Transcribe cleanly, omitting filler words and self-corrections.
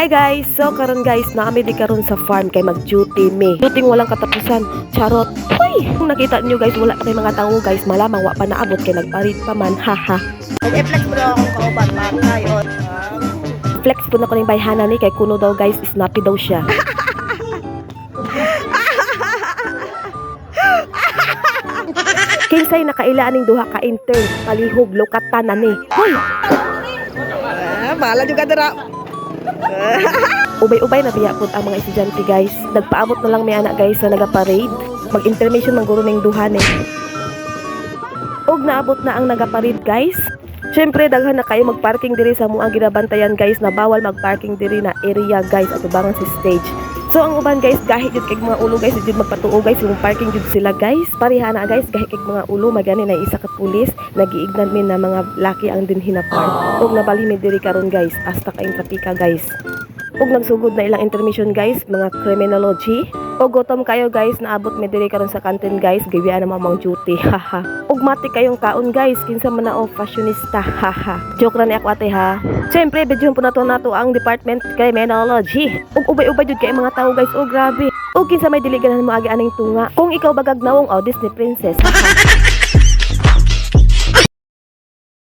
Hi guys! So karon guys, naami di karon sa farm kay mag-duty me. Duty walang katapusan. Charot. Uy! Kung nakita niyo guys, wala pa kay mga tao guys, malamang wa pa naabot kay nagparit pa man. Haha. Nag-flex bro akong kauban pa kayon. Flex po na ko ning bayhana ni kay kuno daw guys, snappy daw siya. Kinsay nakailaan ning duha ka intern, palihog lokatan na ni. Hoy! Bahala juga dira. Ubay-ubay na biya pud ang mga estudyante guys. Nagpaabot na lang may anak guys na naga-parade. Mag-intermission man guro ning duha ni. Og naabot na ang naga-parade guys. Syempre daghan na kayo mag-parking diri sa muang ginabantayan guys na bawal mag-parking diri na area guys at ubangan si stage. So ang uban guys, gahi jud kay mga ulo guys, jud magpatuo guys, yung parking jud sila guys. Pareha na guys, gahi kay mga ulo, magani na isa ka pulis, nagiignan min na mga laki ang dinhi na park. Og nabalhin mi diri karon guys, hasta kaing trapika guys. Og nagsugod na ilang intermission guys, mga criminology. Og gutom kayo guys, naabot mi diri karon sa canteen guys, gawian na mamang duty. Haha. Og mati kayong kaon guys, kinsa man na fashionista. Haha. Joke ra ni ako ate ha. Siyempre, bidyon po nato ang Department Criminology. Og ubay-ubay jud kay mga tao guys, oh grabe. Og kinsa may dili ganahan mo agi aning tunga. Kung ikaw bagag nawong Disney princess. Haha.